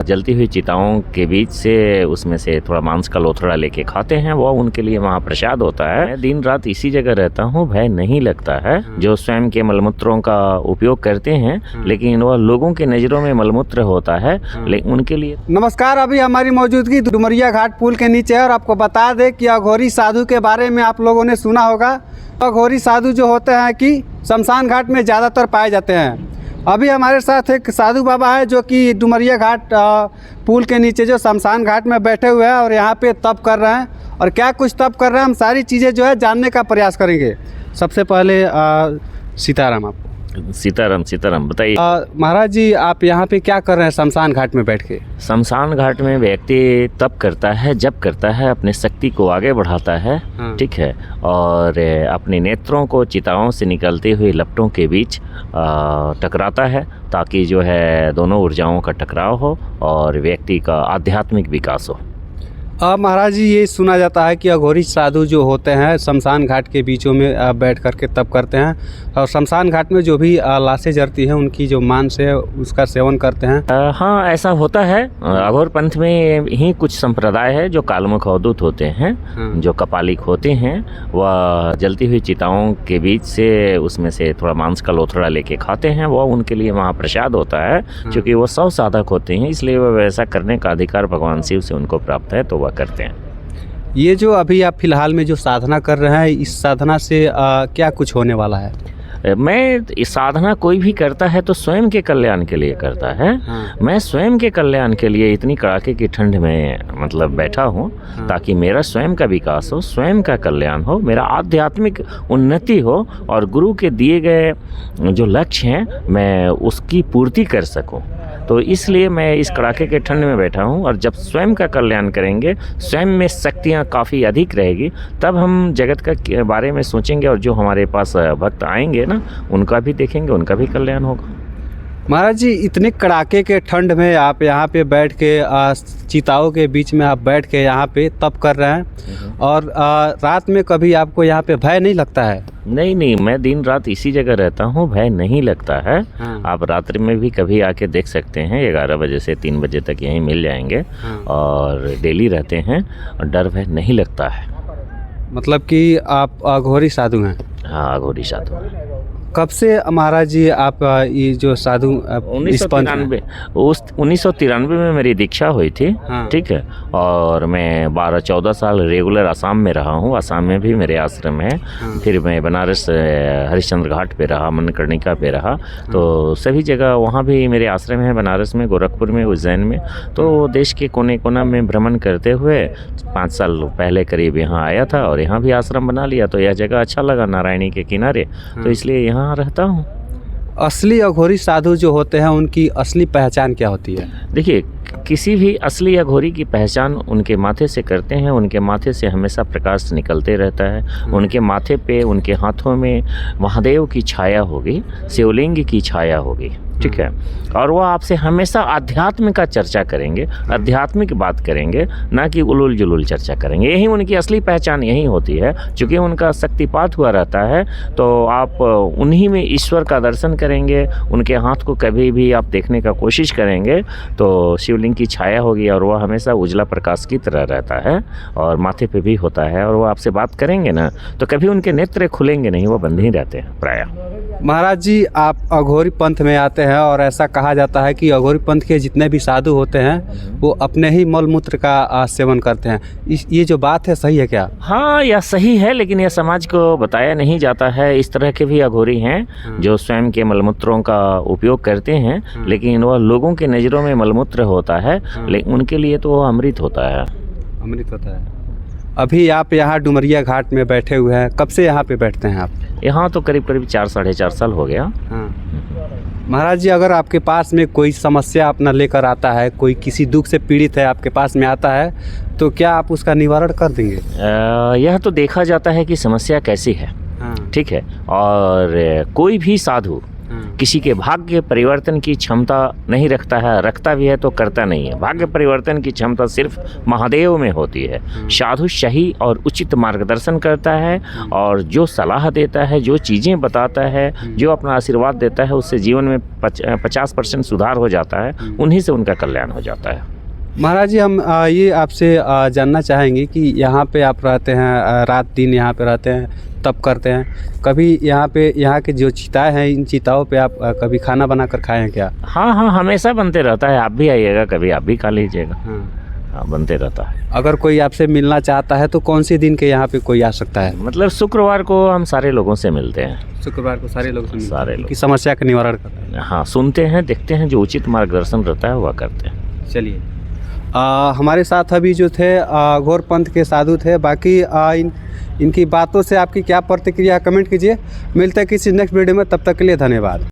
जलती हुई चिताओं के बीच से उसमें से थोड़ा मांस का लोथड़ा लेके खाते हैं, वो उनके लिए महाप्रसाद होता है। मैं दिन रात इसी जगह रहता हूँ, भय नहीं लगता है। जो स्वयं के मलमूत्रों का उपयोग करते हैं लेकिन वह लोगों के नज़रों में मलमूत्र होता है, लेकिन उनके लिए। नमस्कार, अभी हमारी मौजूदगी डुमरिया घाट पुल के नीचे है और आपको बता दें कि अघोरी साधु के बारे में आप लोगों ने सुना होगा। अघोरी साधु जो होते हैं कि शमशान घाट में ज़्यादातर पाए जाते हैं। अभी हमारे साथ एक साधु बाबा है जो कि डुमरिया घाट पुल के नीचे जो शमशान घाट में बैठे हुए हैं और यहाँ पे तप कर रहे हैं। और क्या कुछ तप कर रहे हैं, हम सारी चीज़ें जो है जानने का प्रयास करेंगे। सबसे पहले सीताराम, आप सीताराम सीताराम बताइए। महाराज जी, आप यहाँ पे क्या कर रहे हैं शमशान घाट में बैठ के? शमशान घाट में व्यक्ति तप करता है, जप करता है, अपने शक्ति को आगे बढ़ाता है। ठीक है। और अपने नेत्रों को चिताओं से निकलते हुए लपटों के बीच टकराता है, ताकि जो है दोनों ऊर्जाओं का टकराव हो और व्यक्ति का आध्यात्मिक विकास हो। महाराज जी, ये सुना जाता है कि अघोरी साधु जो होते हैं शमशान घाट के बीचों में बैठ कर के तप करते हैं और शमशान घाट में जो भी लाशें जलती हैं उनकी जो मांस है उसका सेवन करते हैं। हाँ, ऐसा होता है। अघोर पंथ में ही कुछ संप्रदाय है जो कालमुख अवधूत होते हैं, जो कपालिक होते हैं। वह जलती हुई चिताओं के बीच से उसमें से थोड़ा मांस का लोथड़ा लेके खाते हैं, वो उनके लिए महाप्रसाद होता है। क्योंकि वो सौ साधक होते हैं, इसलिए वह वैसा करने का अधिकार भगवान शिव से उनको प्राप्त है, तो वह करते हैं। ये जो अभी आप फिलहाल में जो साधना कर रहे हैं, इस साधना से क्या कुछ होने वाला है? मैं इस साधना कोई भी करता है तो स्वयं के कल्याण के लिए करता है। मैं स्वयं के कल्याण के लिए इतनी कड़ाके की ठंड में मतलब बैठा हूँ, ताकि मेरा स्वयं का विकास हो, स्वयं का कल्याण हो, मेरा आध्यात्मिक उन्नति हो और गुरु के दिए गए जो लक्ष्य हैं मैं उसकी पूर्ति कर सकूँ। तो इसलिए मैं इस कड़ाके के ठंड में बैठा हूँ। और जब स्वयं का कल्याण करेंगे, स्वयं में शक्तियाँ काफ़ी अधिक रहेगी, तब हम जगत का बारे में सोचेंगे और जो हमारे पास भक्त आएंगे ना, उनका भी देखेंगे, उनका भी कल्याण होगा। महाराज जी, इतने कड़ाके के ठंड में आप यहाँ पे बैठ के चिताओं के बीच में आप बैठ के यहाँ पे तप कर रहे हैं और रात में कभी आपको यहाँ पे भय नहीं लगता है? नहीं, मैं दिन रात इसी जगह रहता हूँ, भय नहीं लगता है। आप रात्रि में भी कभी आके देख सकते हैं, 11 बजे से 3 बजे तक यहीं मिल जाएंगे और डेली रहते हैं और डर भय नहीं लगता है। मतलब कि आप अघोरी साधु हैं? हाँ, अघोरी साधु। कब से महाराज जी आप ये जो साधु 1993 में मेरी दीक्षा हुई थी। ठीक है। और मैं 12-14 साल रेगुलर असम में रहा हूँ। असम में भी मेरे आश्रम है। फिर मैं बनारस हरिश्चंद्र घाट पे रहा, मनकर्णिका पे रहा। तो सभी जगह वहाँ भी मेरे आश्रम है, बनारस में, गोरखपुर में, उज्जैन में। तो देश के कोने कोना में भ्रमण करते हुए 5 साल पहले करीब यहाँ आया था और यहाँ भी आश्रम बना लिया। तो यह जगह अच्छा लगा, नारायणी के किनारे, तो इसलिए यहाँ रहता हूँ। असली अघोरी साधु जो होते हैं उनकी असली पहचान क्या होती है? देखिए, किसी भी असली अघोरी की पहचान उनके माथे से करते हैं। उनके माथे से हमेशा प्रकाश निकलते रहता है। उनके माथे पे, उनके हाथों में महादेव की छाया होगी, शिवलिंग की छाया होगी। ठीक है। और वो आपसे हमेशा अध्यात्म का चर्चा करेंगे, आध्यात्मिक बात करेंगे, ना कि उलूल जुलूल चर्चा करेंगे। यही उनकी असली पहचान यही होती है। चूँकि उनका शक्तिपात हुआ रहता है, तो आप उन्हीं में ईश्वर का दर्शन करेंगे। उनके हाथ को कभी भी आप देखने का कोशिश करेंगे तो शिवलिंग की छाया होगी और वह हमेशा उजला प्रकाश की तरह रहता है और माथे पे भी होता है। और वो आपसे बात करेंगे ना, तो कभी उनके नेत्र खुलेंगे नहीं, वो बंद ही रहते हैं प्रायः। महाराज जी, आप अघोरी पंथ में आते हैं और ऐसा कहा जाता है कि अघोरी पंथ के जितने भी साधु होते हैं वो अपने ही मलमूत्र का सेवन करते हैं। ये जो बात है, सही है क्या? हाँ, यह सही है, लेकिन यह समाज को बताया नहीं जाता है। इस तरह के भी अघोरी हैं जो स्वयं के मलमूत्रों का उपयोग करते हैं, लेकिन वह लोगों के नज़रों में मलमूत्र होता है, लेकिन उनके लिए तो वह अमृत होता है। अमृत होता है। अभी आप यहाँ डुमरिया घाट में बैठे हुए हैं, कब से यहाँ पे बैठते हैं आप? यहाँ तो करीब 4-4.5 साल हो गया। महाराज जी, अगर आपके पास में कोई समस्या अपना लेकर आता है, कोई किसी दुख से पीड़ित है, आपके पास में आता है, तो क्या आप उसका निवारण कर देंगे? यह तो देखा जाता है कि समस्या कैसी है। ठीक है। और कोई भी साधु किसी के भाग्य परिवर्तन की क्षमता नहीं रखता है, रखता भी है तो करता नहीं है। भाग्य परिवर्तन की क्षमता सिर्फ महादेव में होती है। साधु सही और उचित मार्गदर्शन करता है और जो सलाह देता है, जो चीज़ें बताता है, जो अपना आशीर्वाद देता है, उससे जीवन में 50% सुधार हो जाता है, उन्हीं से उनका कल्याण हो जाता है। महाराज जी, हम ये आपसे जानना चाहेंगे कि यहाँ पे आप रहते हैं, रात दिन यहाँ पे रहते हैं, तप करते हैं, कभी यहाँ के जो चिताएं हैं, इन चिताओं पे आप कभी खाना बना कर खाए हैं क्या? हाँ हाँ, हमेशा बनते रहता है। आप भी आइएगा कभी, आप भी खा लीजिएगा। हाँ, बनते रहता है। अगर कोई आपसे मिलना चाहता है तो कौन से दिन के यहाँ पे कोई आ सकता है? मतलब शुक्रवार को हम सारे लोगों से मिलते हैं। शुक्रवार को सारे लोग सारे लोग की समस्या का निवारण करते हैं। हाँ, सुनते हैं, देखते हैं, जो उचित मार्गदर्शन रहता है वह करते हैं। चलिए, हमारे साथ अभी जो थे घोर पंथ के साधु थे। बाकी इनकी बातों से आपकी क्या प्रतिक्रिया, कमेंट कीजिए। मिलते हैं किसी नेक्स्ट वीडियो में, तब तक के लिए धन्यवाद।